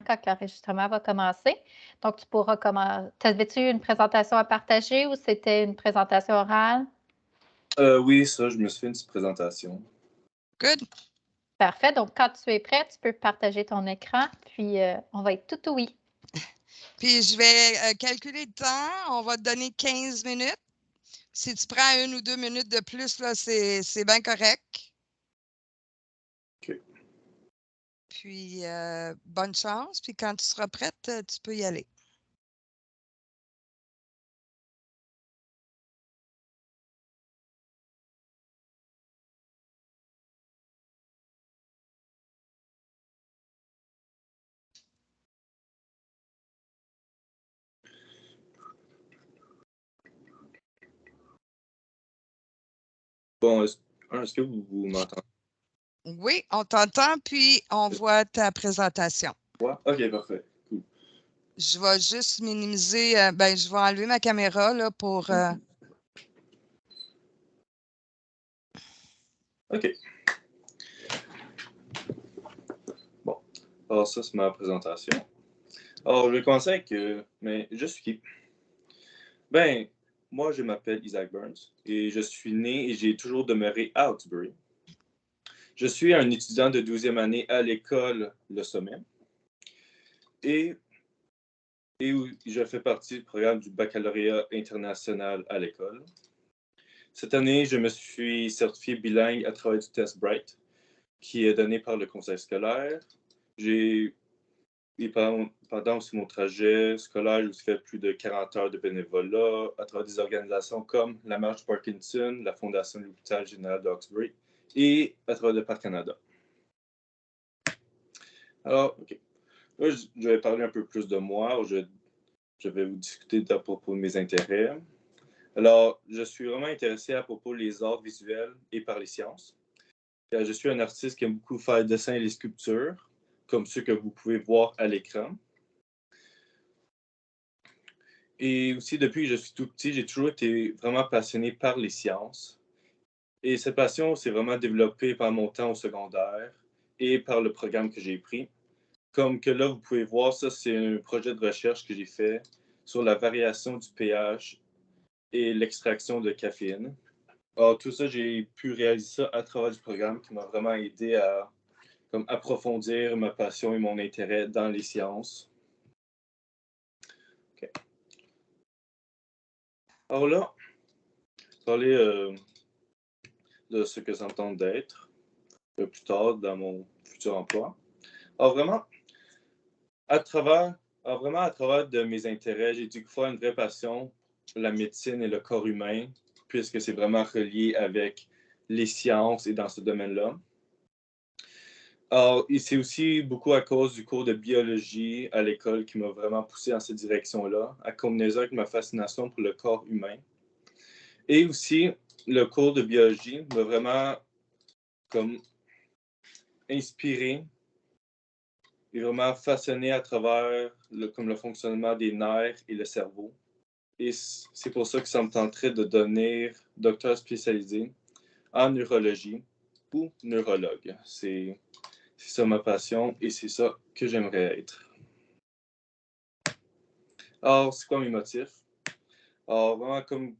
quand l'enregistrement va commencer. Donc, tu pourras commencer. T'avais-tu une présentation à partager ou c'était une présentation orale? Oui, ça, je me suis fait une petite présentation. Good. Parfait. Donc, quand tu es prêt, tu peux partager ton écran, puis on va être tout oui. Puis, je vais calculer le temps. On va te donner 15 minutes. Si tu prends 1 ou 2 minutes de plus, là, c'est bien correct. OK. Puis, bonne chance. Puis, quand tu seras prête, tu peux y aller. Bon, est-ce que vous m'entendez? Oui, on t'entend, puis on voit ta présentation. Ouais? OK, parfait. Cool. Je vais juste minimiser, je vais enlever ma caméra là, pour... OK. Bon. Alors, ça, c'est ma présentation. Alors, je vais commencer avec... mais je suis qui? Ben, moi, je m'appelle Isaac Burns et je suis né et j'ai toujours demeuré à Hawkesbury. Je suis un étudiant de 12e année à l'école Le Sommet et je fais partie du programme du baccalauréat international à l'école. Cette année, je me suis certifié bilingue à travers du test Bright, qui est donné par le conseil scolaire. Pendant aussi mon trajet scolaire, j'ai aussi fait plus de 40 heures de bénévolat à travers des organisations comme la Marche Parkinson, la Fondation de l'Hôpital général d'Hawkesbury et à travers le Parc Canada. Alors, OK. Là, je vais parler un peu plus de moi. Je vais vous discuter à propos de mes intérêts. Alors, je suis vraiment intéressé à propos des arts visuels et par les sciences. Je suis un artiste qui aime beaucoup faire le dessin et les sculptures, comme ceux que vous pouvez voir à l'écran. Et aussi, depuis que je suis tout petit, j'ai toujours été vraiment passionné par les sciences. Et cette passion s'est vraiment développée par mon temps au secondaire et par le programme que j'ai pris. Comme que là, vous pouvez voir, ça, c'est un projet de recherche que j'ai fait sur la variation du pH et l'extraction de caféine. Alors, tout ça, j'ai pu réaliser ça à travers du programme qui m'a vraiment aidé à approfondir ma passion et mon intérêt dans les sciences. Okay. Alors là, parler de ce que ça me tente d'être plus tard dans mon futur emploi. Alors vraiment, à travers de mes intérêts, j'ai découvert une vraie passion pour la médecine et le corps humain, puisque c'est vraiment relié avec les sciences et dans ce domaine-là. Alors, c'est aussi beaucoup à cause du cours de biologie à l'école qui m'a vraiment poussé dans cette direction-là, à combinaison avec ma fascination pour le corps humain. Et aussi, le cours de biologie m'a vraiment inspiré et vraiment façonné à travers le fonctionnement des nerfs et le cerveau. Et c'est pour ça que ça me tenterait de devenir docteur spécialisé en neurologie ou neurologue. C'est ça ma passion et c'est ça que j'aimerais être. Alors, c'est quoi mes motifs? Alors, vraiment, comme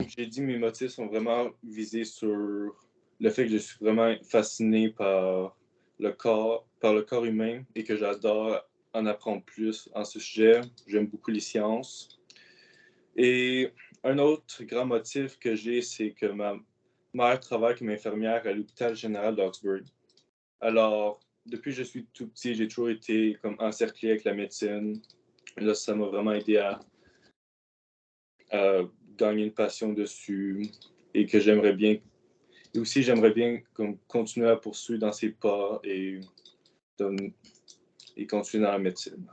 j'ai dit, mes motifs sont vraiment visés sur le fait que je suis vraiment fasciné par le corps humain et que j'adore en apprendre plus en ce sujet. J'aime beaucoup les sciences. Et un autre grand motif que j'ai, c'est que ma mère travaille comme infirmière à l'hôpital général d'Hawkesbury. Alors, depuis que je suis tout petit, j'ai toujours été encerclé avec la médecine. Là, ça m'a vraiment aidé à gagner une passion dessus et que j'aimerais bien. Et aussi, j'aimerais bien continuer à poursuivre dans ses pas et continuer dans la médecine.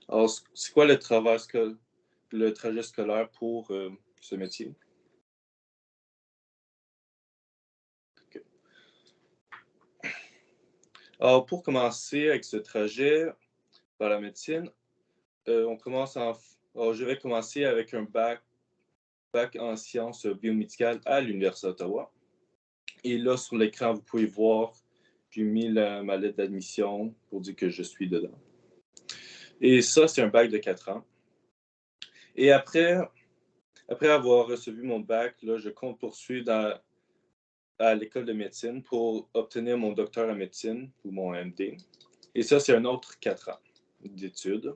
Alors, c'est quoi le trajet scolaire pour ce métier? Okay. Alors, pour commencer avec ce trajet vers la médecine, je vais commencer avec un bac en sciences biomédicales à l'Université d'Ottawa. Et là, sur l'écran, vous pouvez voir, j'ai mis ma lettre d'admission pour dire que je suis dedans. Et ça, c'est un bac de 4 ans. Et après avoir reçu mon bac, là, je compte poursuivre à l'école de médecine pour obtenir mon docteur en médecine ou mon MD. Et ça, c'est un autre 4 ans d'études.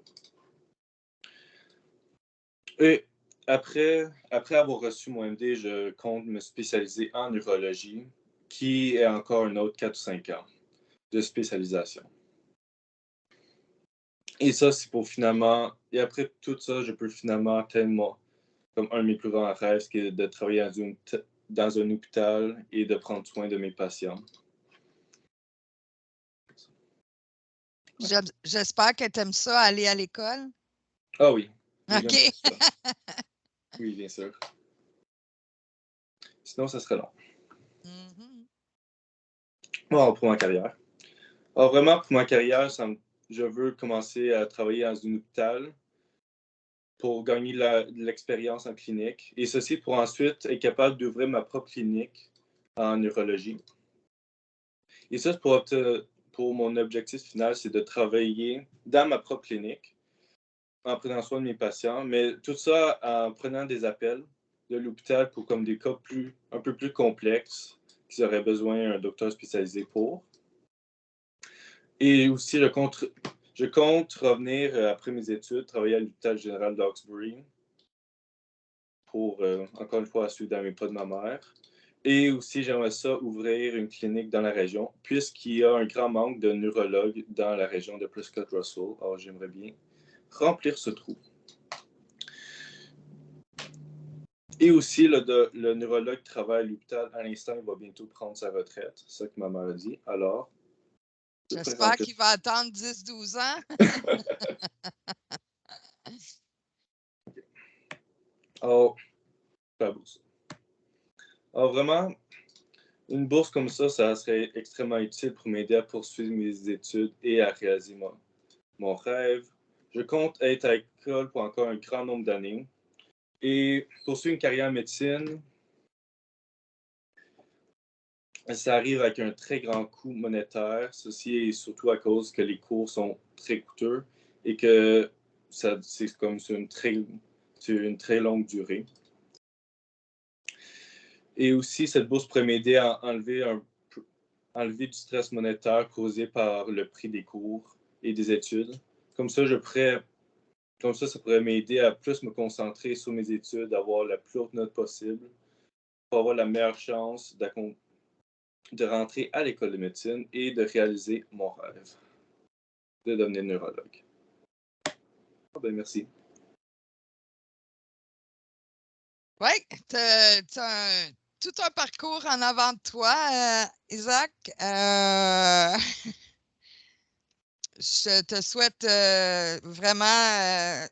Et après avoir reçu mon MD, je compte me spécialiser en neurologie, qui est encore un autre 4 ou 5 ans de spécialisation. Et ça, c'est pour finalement... Et après tout ça, je peux finalement atteindre comme un de mes plus grands rêves, qui est de travailler dans un hôpital et de prendre soin de mes patients. J'espère que tu aimes ça, aller à l'école. Ah oui. OK. Oui, bien sûr. Sinon, ça serait long. Bon, pour ma carrière. Alors, vraiment, pour ma carrière, je veux commencer à travailler dans un hôpital pour gagner de l'expérience en clinique. Et ceci pour ensuite être capable d'ouvrir ma propre clinique en neurologie. Et ça, pour mon objectif final, c'est de travailler dans ma propre clinique en prenant soin de mes patients, mais tout ça en prenant des appels de l'hôpital pour comme des cas un peu plus complexes qui auraient besoin d'un docteur spécialisé pour. Et aussi, je compte revenir après mes études, travailler à l'hôpital général d'Hawkesbury pour, encore une fois, suivre dans mes pas de ma mère. Et aussi, j'aimerais ça ouvrir une clinique dans la région, puisqu'il y a un grand manque de neurologues dans la région de Prescott-Russell. Alors, j'aimerais bien remplir ce trou. Et aussi, le neurologue qui travaille à l'hôpital, à l'instant, il va bientôt prendre sa retraite. C'est ça que ma mère a dit. Alors, j'espère qu'il va attendre 10-12 ans. Alors, pas bourse. Alors, vraiment, une bourse comme ça serait extrêmement utile pour m'aider à poursuivre mes études et à réaliser mon rêve. Je compte être à l'école pour encore un grand nombre d'années. Et poursuivre une carrière en médecine, ça arrive avec un très grand coût monétaire. Ceci est surtout à cause que les cours sont très coûteux et que c'est comme sur une très longue durée. Et aussi, cette bourse pourrait m'aider à enlever du stress monétaire causé par le prix des cours et des études. Comme ça, ça pourrait m'aider à plus me concentrer sur mes études, d'avoir la plus haute note possible, pour avoir la meilleure chance de rentrer à l'école de médecine et de réaliser mon rêve de devenir neurologue. Merci. Oui, tu as tout un parcours en avant de toi, Isaac. Je te souhaite vraiment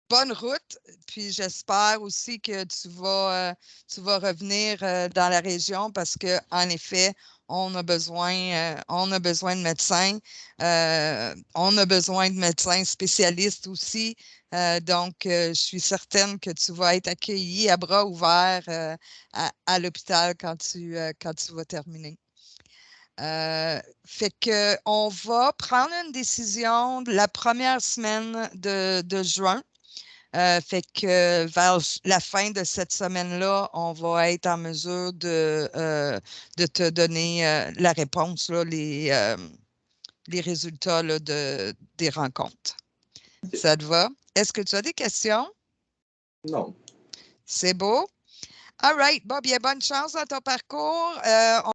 bonne route, puis j'espère aussi que tu vas revenir dans la région parce qu'en effet, on a besoin de médecins. On a besoin de médecins spécialistes aussi. Donc, je suis certaine que tu vas être accueilli à bras ouverts à l'hôpital quand tu vas terminer. Fait que on va prendre une décision la première semaine de juin. Fait que vers la fin de cette semaine-là, on va être en mesure de te donner la réponse, là, les résultats là, des rencontres. Okay. Ça te va? Est-ce que tu as des questions? Non. C'est beau. All right. Bon, bien, bonne chance dans ton parcours.